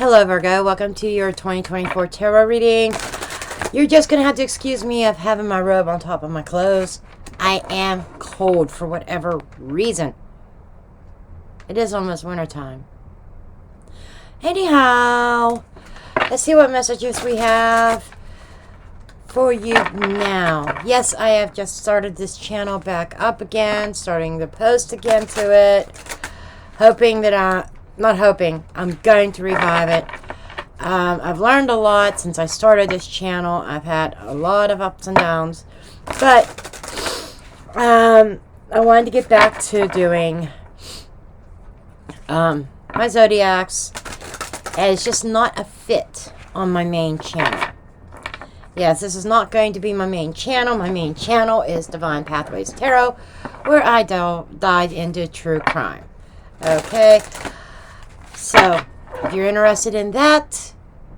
Hello Virgo, welcome to your 2024 tarot reading. You're just going to have to excuse me of having my robe on top of my clothes. I am cold for whatever reason. It is almost winter time. Anyhow, let's see what messages we have for you now. Yes, I have just started this channel back up again, starting to post again to it. Hoping that I'm going to revive it. I've learned a lot since I started this channel. I've had a lot of ups and downs. But I wanted to get back to doing my zodiacs. And it's just not a fit on my main channel. Yes, this is not going to be my main channel. My main channel is Divine Pathways Tarot, where I dive into true crime. Okay, so if you're interested in that,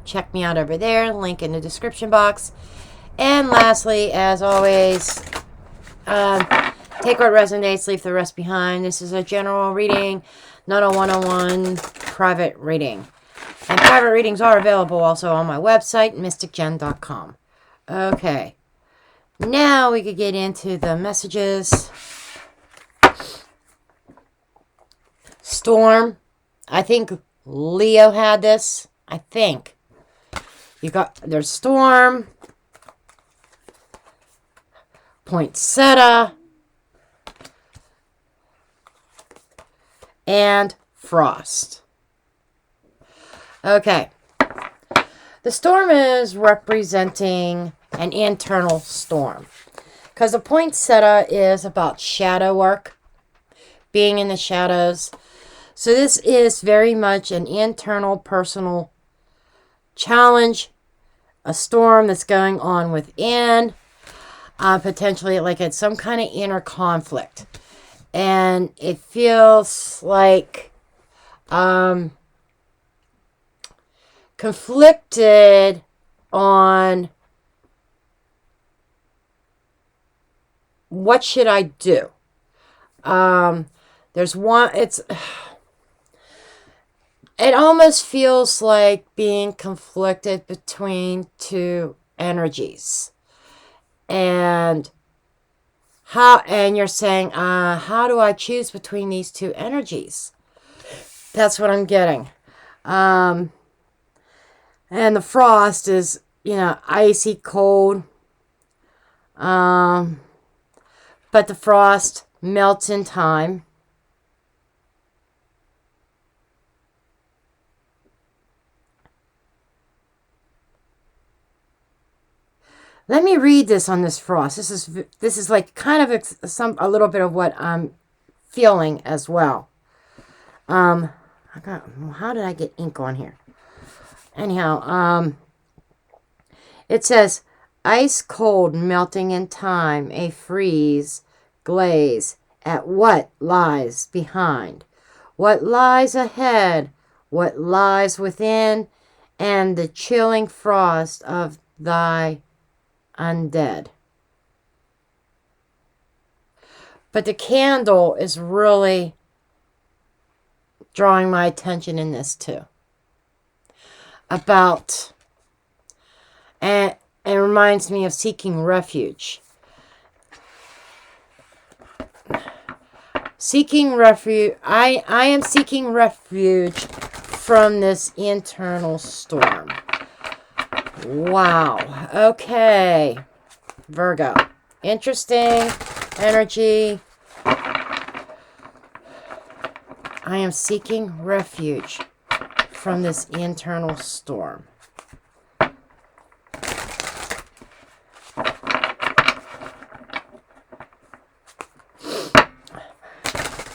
check me out over there, link in the description box. And lastly, as always, take what resonates, leave the rest behind. This is a general reading, not a one-on-one private reading. And private readings are available also on my website, mysticjenn.com. Okay, now we could get into the messages. Storm. I think Leo had this. I think. There's Storm. Poinsettia. And Frost. Okay. The storm is representing an internal storm. Because the poinsettia is about shadow work. Being in the shadows. So this is very much an internal, personal challenge, a storm that's going on within, potentially like it's some kind of inner conflict. And it feels like conflicted on what should I do. There's one, it almost feels like being conflicted between two energies. And you're saying, how do I choose between these two energies? That's what I'm getting. And the frost is, icy cold. But the frost melts in time. Let me read this on this frost. This is like kind of a little bit of what I'm feeling as well. How did I get ink on here? Anyhow, it says, ice cold melting in time, a freeze, glaze at what lies behind, what lies ahead, what lies within, and the chilling frost of thy undead. But the candle is really drawing my attention in this too. And it reminds me of seeking refuge. Seeking refuge. I am seeking refuge from this internal storm. Wow. Okay. Virgo. Interesting energy. I am seeking refuge from this internal storm.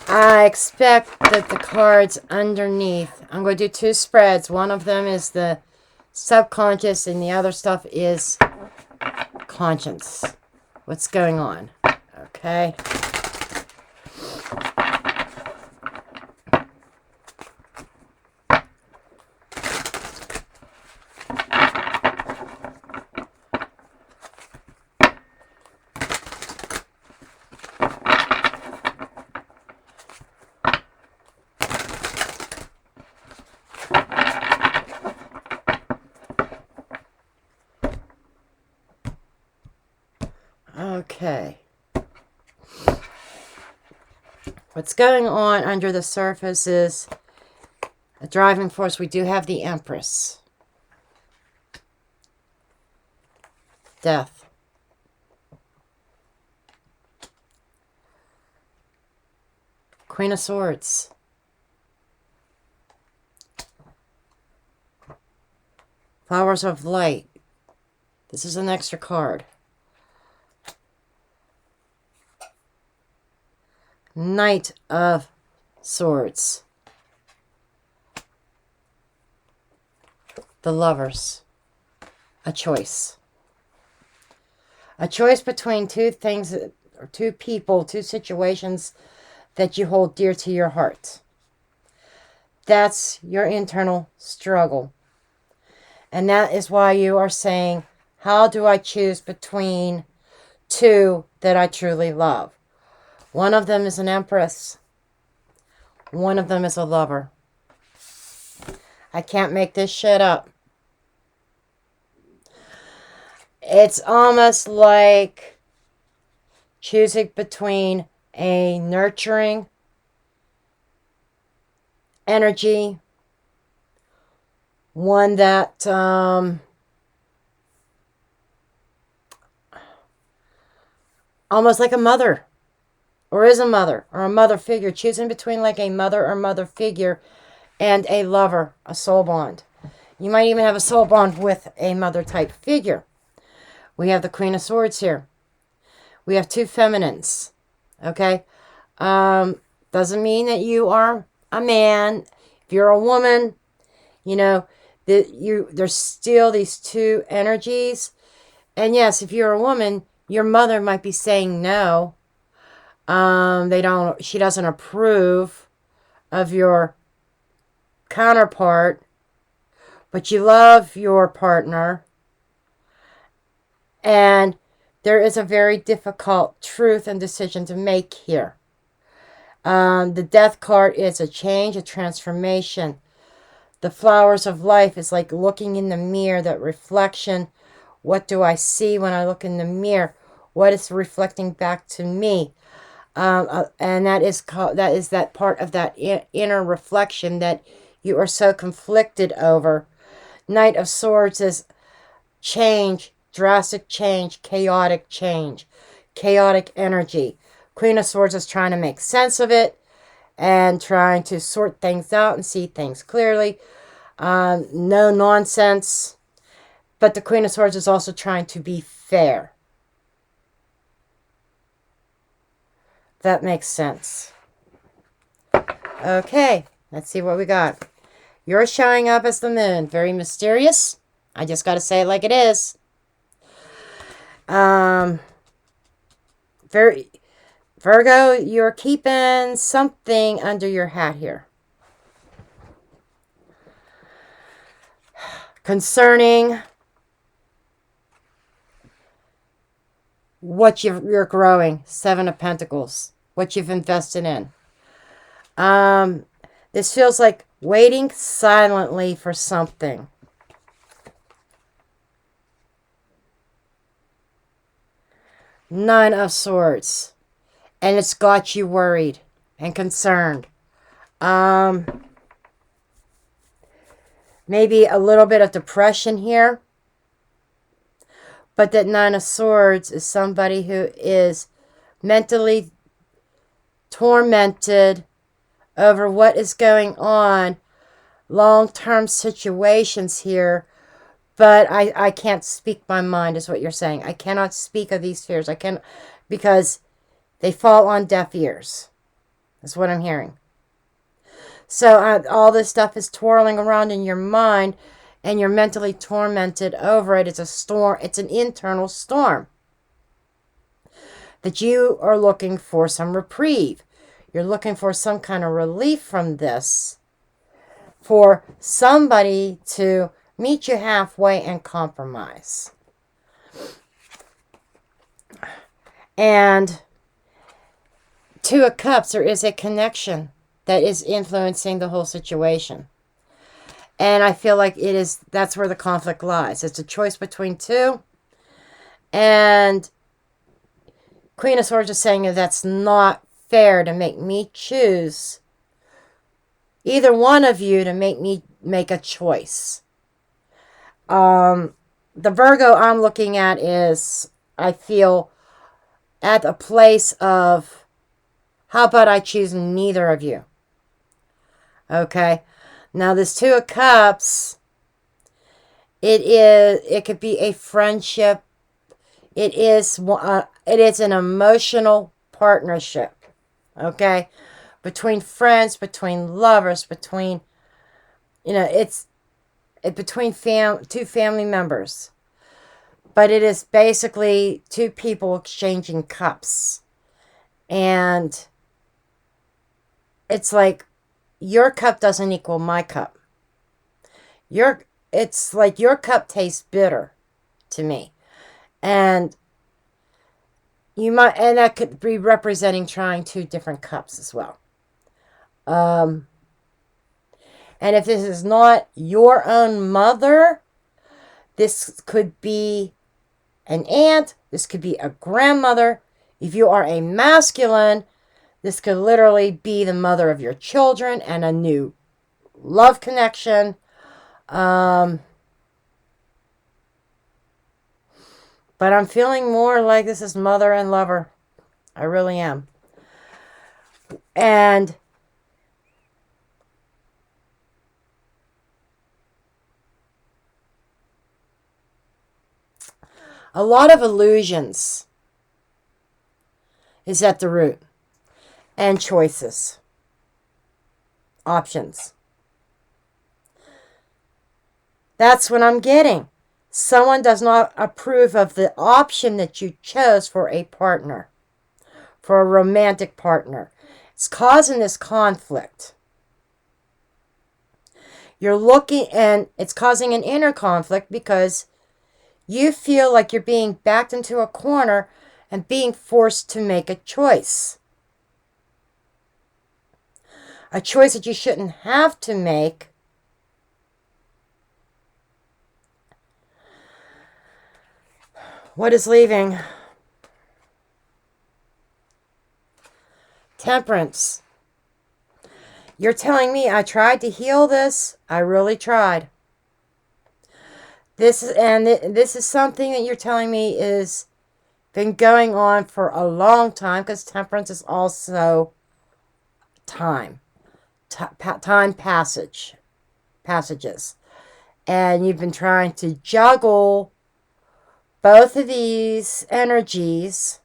I expect that the cards underneath, I'm going to do two spreads. One of them is the subconscious and the other stuff is conscience. What's going on? Okay. Okay. What's going on under the surface is a driving force. We do have the Empress. Death. Queen of Swords. Flowers of Light. This is an extra card. Knight of Swords. The Lovers. A choice. A choice between two things, or two people, two situations that you hold dear to your heart. That's your internal struggle. And that is why you are saying, how do I choose between two that I truly love? One of them is an Empress. One of them is a lover. I can't make this shit up. It's almost like choosing between a nurturing energy, one that almost like a mother, or is a mother, or a mother figure, choosing between like a mother or mother figure and a lover, a soul bond. You might even have a soul bond with a mother type figure. We have the Queen of Swords here. We have two feminines. Okay? Doesn't mean that you are a man. If you're a woman, you know, there's still these two energies. And yes, if you're a woman, your mother might be saying no. She doesn't approve of your counterpart, but you love your partner. And there is a very difficult truth and decision to make here. The Death card is a change, a transformation. The Flowers of Life is like looking in the mirror, that reflection. What do I see when I look in the mirror? What is reflecting back to me? And that is that part of that inner reflection that you are so conflicted over. Knight of Swords is change, drastic change, chaotic energy. Queen of Swords is trying to make sense of it and trying to sort things out and see things clearly. No nonsense. But the Queen of Swords is also trying to be fair. That makes sense. Okay, let's see what we got. You're showing up as the Moon. Very mysterious. I just got to say it like it is. Virgo, you're keeping something under your hat here. Concerning what you're growing. Seven of Pentacles. What you've invested in. This feels like waiting silently for something. Nine of Swords. And it's got you worried and concerned. Maybe a little bit of depression here. But that Nine of Swords is somebody who is mentally tormented over what is going on. Long-term situations here. But I can't speak my mind, is what you're saying. I cannot speak of these fears. I can't, because they fall on deaf ears. That's what I'm hearing. So all this stuff is twirling around in your mind, and you're mentally tormented over it. It's a storm. It's an internal storm. That you are looking for some reprieve. You're looking for some kind of relief from this. For somebody to meet you halfway and compromise. And Two of Cups, there is a connection that is influencing the whole situation. And I feel like that's where the conflict lies. It's a choice between two. And Queen of Swords is saying that that's not fair to make me choose either one of you to make me make a choice. The Virgo I'm looking at is, I feel, at a place of, how about I choose neither of you? Okay. Now this Two of Cups, it could be a friendship. It is an emotional partnership. Okay. Between friends, between lovers, between, it's between two family members. But it is basically two people exchanging cups. And it's like, your cup doesn't equal my cup. It's like your cup tastes bitter to me. And that could be representing trying two different cups as well. And if this is not your own mother, this could be an aunt, this could be a grandmother. If you are a masculine, this could literally be the mother of your children and a new love connection. But I'm feeling more like this is mother and lover. I really am. And a lot of illusions is at the root. And choices. Options. That's what I'm getting. Someone does not approve of the option that you chose for a partner. For a romantic partner. It's causing this conflict. You're looking, and it's causing an inner conflict because you feel like you're being backed into a corner and being forced to make a choice. A choice that you shouldn't have to make. What is leaving? Temperance. You're telling me I tried to heal this. I really tried. This is something that you're telling me is been going on for a long time, because temperance is also time. Time passages. And you've been trying to juggle both of these energies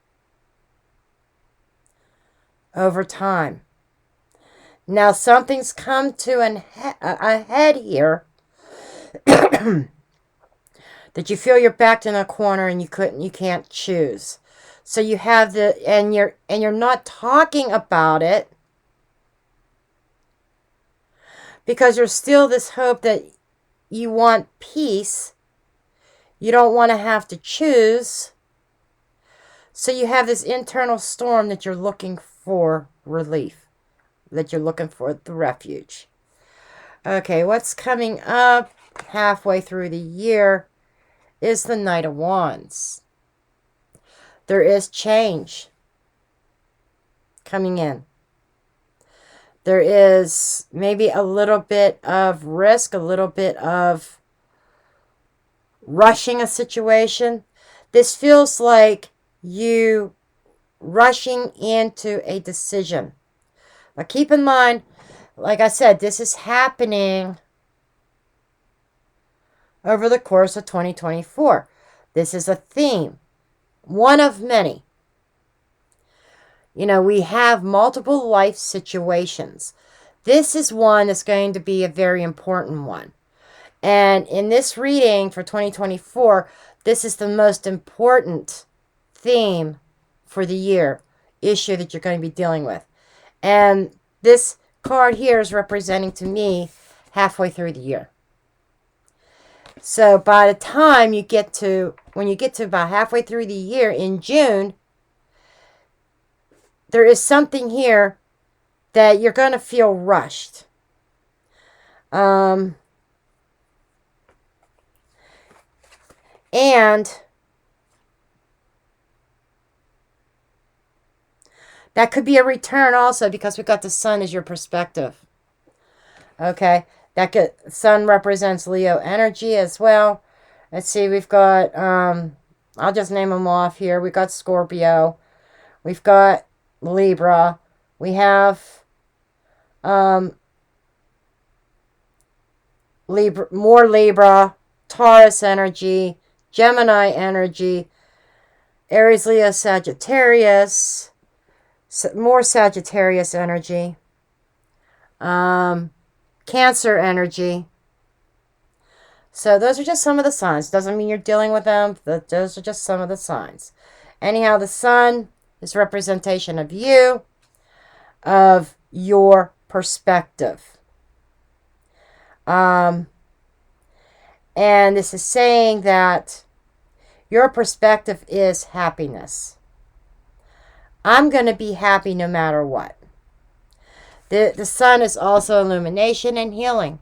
over time. Now something's come to a head here that you feel you're backed in a corner and you can't choose. So you have and you're not talking about it because there's still this hope that you want peace. You don't want to have to choose. So you have this internal storm that you're looking for relief. That you're looking for the refuge. Okay, what's coming up halfway through the year is the Knight of Wands. There is change coming in. There is maybe a little bit of risk, a little bit of rushing a situation. This feels like you rushing into a decision. But keep in mind, like I said, this is happening over the course of 2024. This is a theme. One of many. We have multiple life situations. This is one that's going to be a very important one. And in this reading for 2024, this is the most important theme for the year, issue that you're going to be dealing with. And this card here is representing to me halfway through the year. So by the time when you get to about halfway through the year in June, there is something here that you're going to feel rushed. And That could be a return also, because we got the sun as your perspective. Okay. Sun represents Leo energy as well. Let's see, we've got, I'll just name them off here. We've got Scorpio. We've got Libra. We have Libra, Taurus energy, Gemini energy, Aries, Leo, Sagittarius, more Sagittarius energy, Cancer energy. So those are just some of the signs. Doesn't mean you're dealing with them. Those are just some of the signs. Anyhow, the sun is representation of you, of your perspective. And this is saying that your perspective is happiness. I'm going to be happy no matter what. The sun is also illumination and healing.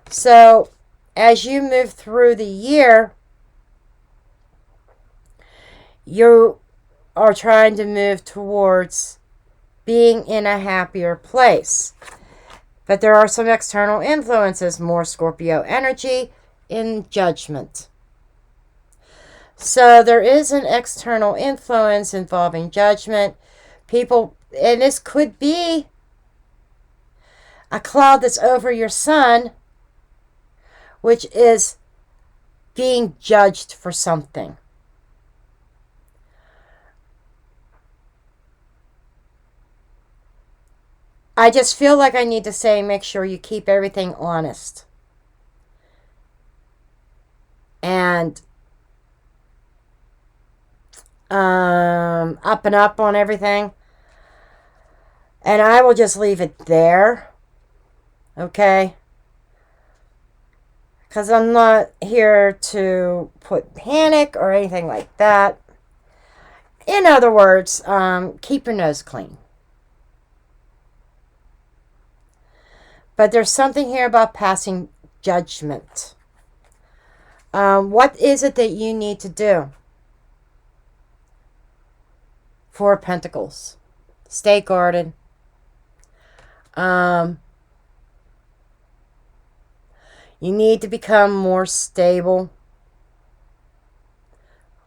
So, as you move through the year, you are trying to move towards being in a happier place. But there are some external influences, more Scorpio energy in judgment. So there is an external influence involving judgment. People, and this could be a cloud that's over your sun, which is being judged for something. I just feel like I need to say, make sure you keep everything honest. And up and up on everything. And I will just leave it there. Okay? Because I'm not here to put panic or anything like that. In other words, keep your nose clean. But there's something here about passing judgment. What is it that you need to do? Four of Pentacles. Stay guarded. You need to become more stable.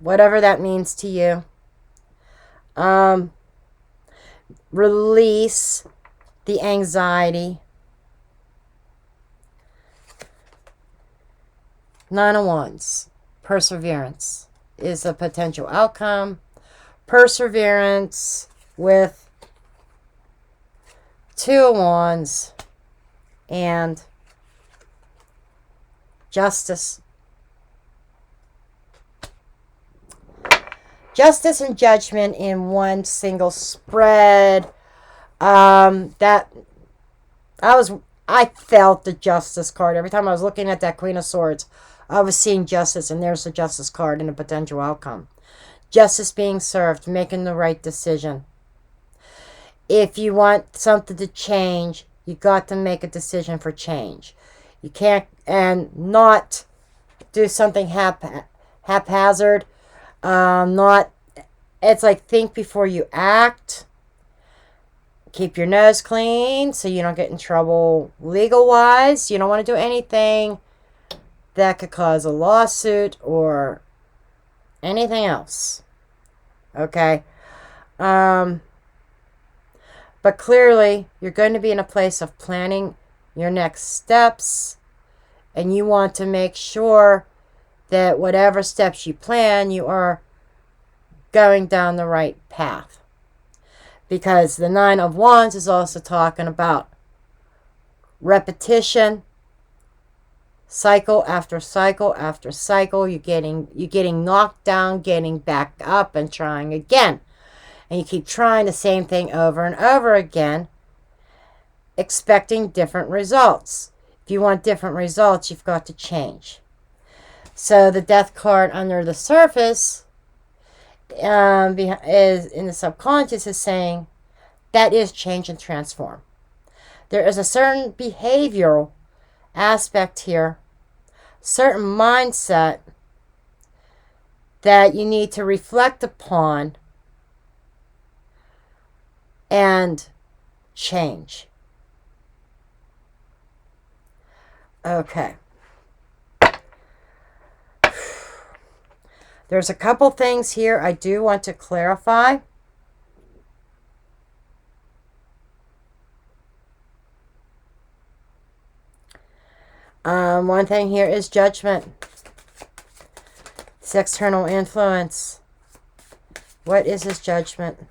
Whatever that means to you. Release the anxiety. Nine of Wands. Perseverance is a potential outcome. Perseverance with Two of Wands and Justice. Justice and Judgment in one single spread. I felt the Justice card. Every time I was looking at that Queen of Swords, I was seeing Justice, and there's the Justice card and a potential outcome. Justice being served, making the right decision. If you want something to change, you got to make a decision for change. You can't, and not do something haphazard. It's like think before you act. Keep your nose clean so you don't get in trouble legal-wise. You don't want to do anything that could cause a lawsuit or anything else. Okay? But clearly, you're going to be in a place of planning your next steps. And you want to make sure that whatever steps you plan, you are going down the right path. Because the Nine of Wands is also talking about repetition, cycle after cycle after cycle. You're getting knocked down, getting back up, and trying again. And you keep trying the same thing over and over again, expecting different results. If you want different results, you've got to change. So the Death card under the surface is in the subconscious is saying that is change and transform. There is a certain behavioral aspect here, certain mindset that you need to reflect upon and change. Okay. There's a couple things here I do want to clarify. One thing here is judgment. It's external influence. What is this judgment?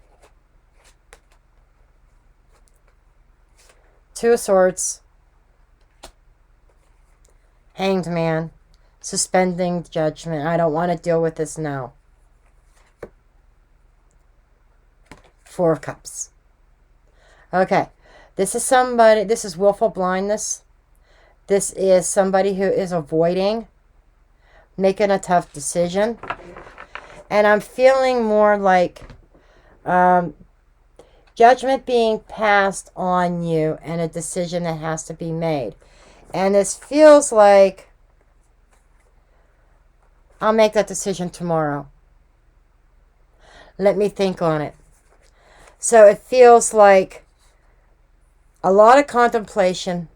Two of Swords. Hanged Man. Suspending judgment. I don't want to deal with this now. Four of Cups. Okay. This is somebody, this is willful blindness. This is somebody who is avoiding making a tough decision. And I'm feeling more like judgment being passed on you and a decision that has to be made. And this feels like I'll make that decision tomorrow. Let me think on it. So it feels like a lot of contemplation,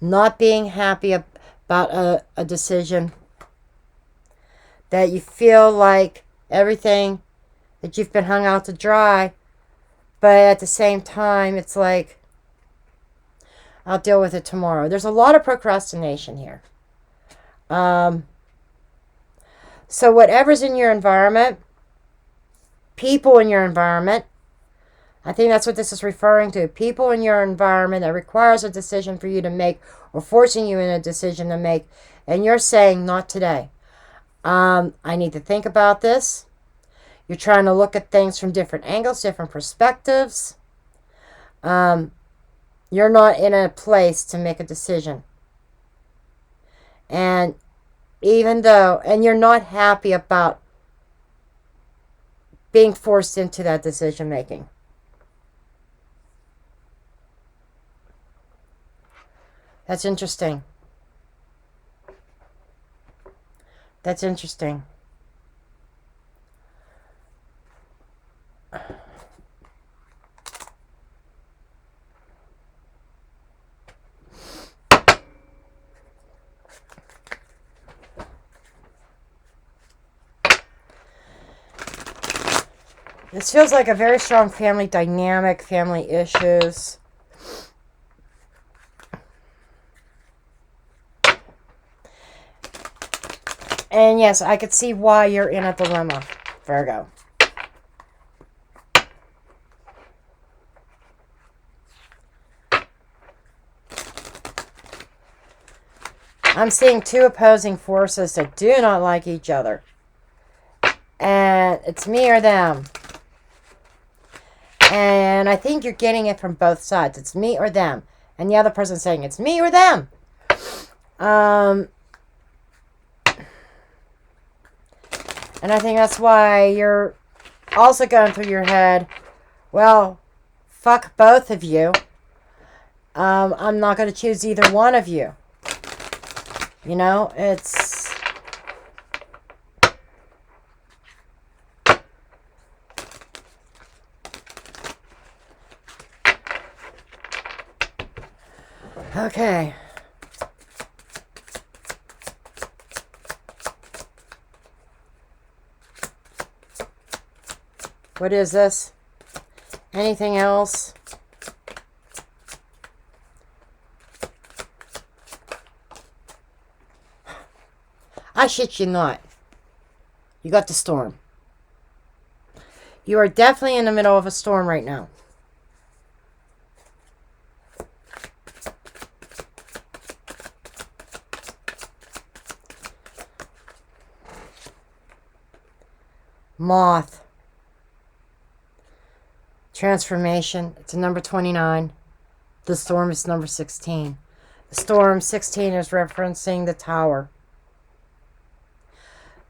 not being happy about a decision, that you feel like everything that you've been hung out to dry, but at the same time, it's like, I'll deal with it tomorrow. There's a lot of procrastination here. So whatever's in your environment, people in your environment, I think that's what this is referring to. People in your environment that requires a decision for you to make or forcing you in a decision to make. And you're saying, not today. I need to think about this. You're trying to look at things from different angles, different perspectives. You're not in a place to make a decision. And even though, and you're not happy about being forced into that decision making. That's interesting. That's interesting. This feels like a very strong family dynamic, family issues. And yes, I could see why you're in a dilemma, Virgo. I'm seeing two opposing forces that do not like each other. And it's me or them. And I think you're getting it from both sides. It's me or them. And the other person's saying it's me or them. And I think that's why you're also going through your head, well, fuck both of you. I'm not going to choose either one of you. You know, it's... Okay. What is this? Anything else? I shit you not. You got the storm. You are definitely in the middle of a storm right now. Moth. Transformation. It's a number 29. The storm is number 16. The storm 16 is referencing the tower.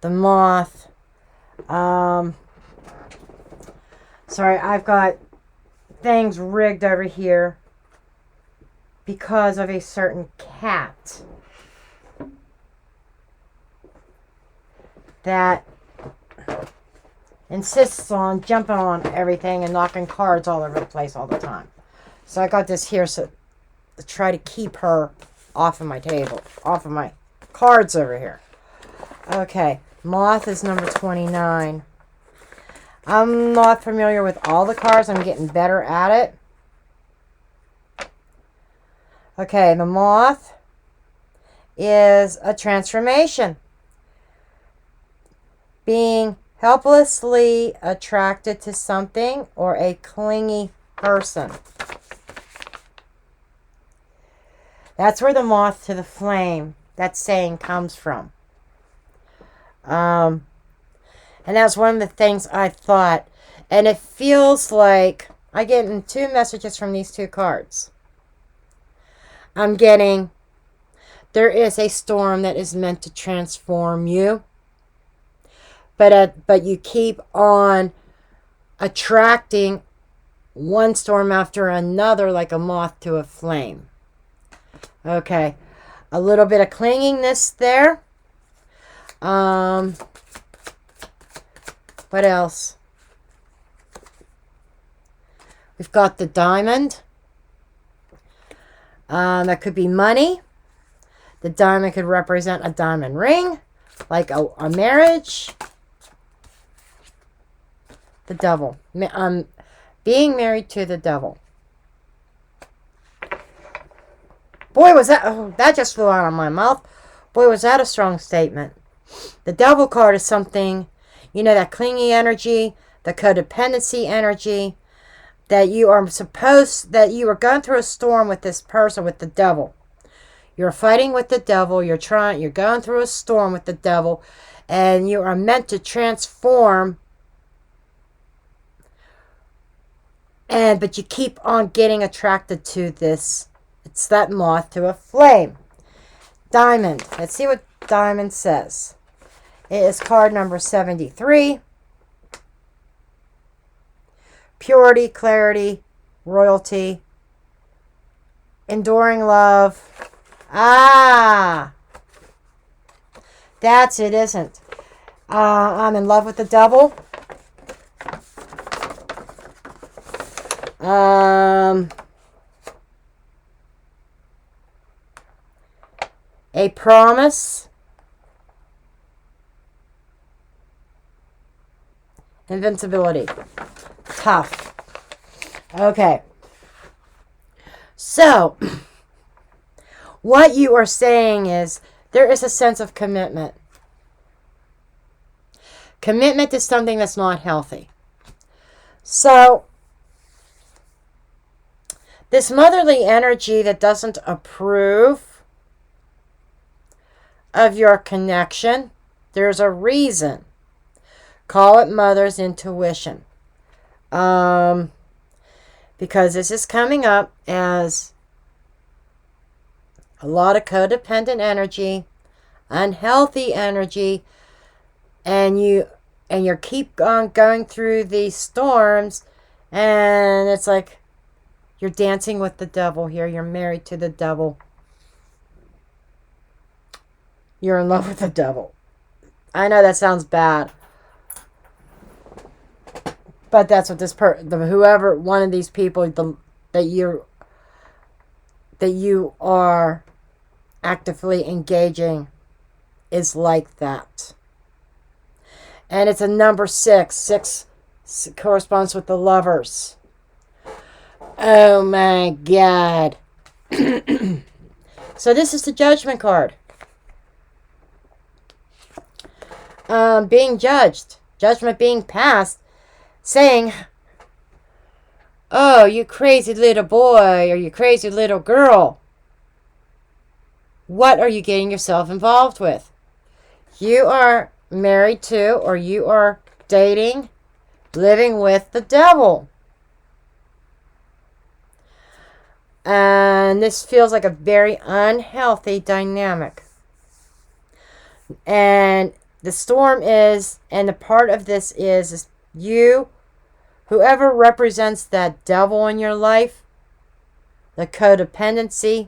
The moth. Sorry, I've got things rigged over here because of a certain cat that insists on jumping on everything and knocking cards all over the place all the time. So I got this here to try to keep her off of my table, off of my cards over here. Okay, Moth is number 29. I'm not familiar with all the cards. I'm getting better at it. Okay, the Moth is a transformation. Being helplessly attracted to something or a clingy person. That's where the moth to the flame, that saying, comes from. And that's one of the things I thought. And it feels like I get 2 messages from these 2 cards. I'm getting, there is a storm that is meant to transform you. But you keep on attracting one storm after another like a moth to a flame. Okay. A little bit of clinginess there. What else? We've got the diamond. That could be money. The diamond could represent a diamond ring, like a marriage. The devil. Being married to the devil. Boy, was that... Oh, that just flew out of my mouth. Boy, was that a strong statement. The devil card is something, you know, that clingy energy, the codependency energy, that you are going through a storm with this person, with the devil. You're fighting with the devil. You're going through a storm with the devil, and you are meant to transform. But you keep on getting attracted to this. It's that moth to a flame. Diamond. Let's see what diamond says. It is card number 73. Purity, clarity, royalty, enduring love. Ah! That's it, isn't? I'm in love with the devil. A promise. Invincibility. Tough. Okay. So, what you are saying is there is a sense of commitment. Commitment to something that's not healthy. So, this motherly energy that doesn't approve of your connection, there's a reason. Call it mother's intuition. Because this is coming up as a lot of codependent energy, unhealthy energy, and you keep on going through these storms, and it's like you're dancing with the devil here. You're married to the devil. You're in love with the devil. I know that sounds bad. But that's what whoever, one of these people that you are actively engaging is like that. And it's a number 6. 6 corresponds with the Lovers. Oh my God. So this is the Judgment card. Being judged. Judgment being passed. Saying, oh, you crazy little boy or you crazy little girl. What are you getting yourself involved with? You are married to, or you are dating, living with the devil. And this feels like a very unhealthy dynamic. And the storm is, and the part of this is you, whoever represents that devil in your life, the codependency,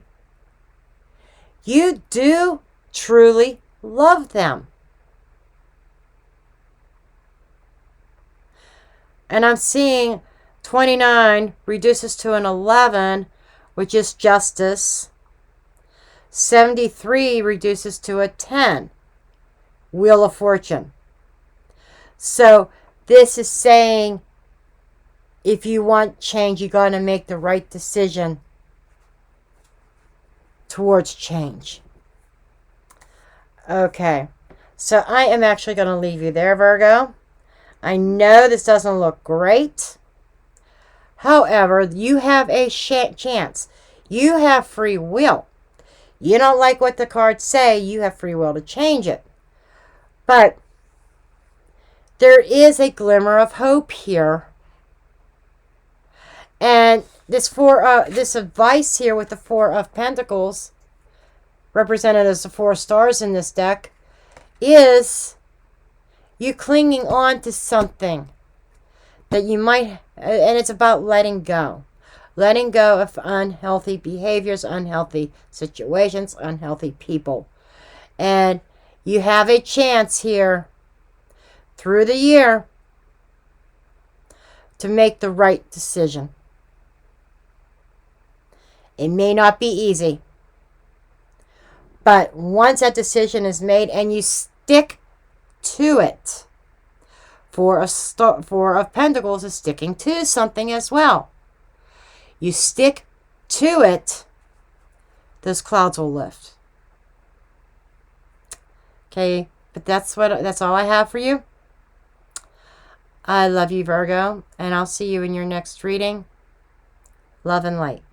you do truly love them. And I'm seeing 29 reduces to an 11, which is justice. 73 reduces to a 10, Wheel of Fortune. So this is saying if you want change, you got to make the right decision towards change. Okay, so I am actually going to leave you there, Virgo. I know this doesn't look great. However, you have a chance. You have free will. You don't like what the cards say, you have free will to change it. But there is a glimmer of hope here. And this advice here with the Four of Pentacles, represented as the 4 stars in this deck, is you clinging on to something that you might, and it's about letting go. Letting go of unhealthy behaviors, unhealthy situations, unhealthy people. And you have a chance here through the year to make the right decision. It may not be easy, but once that decision is made and you stick to it, Four of Pentacles is sticking to something as well. You stick to it, those clouds will lift. Okay, but that's all I have for you. I love you, Virgo, and I'll see you in your next reading. Love and light.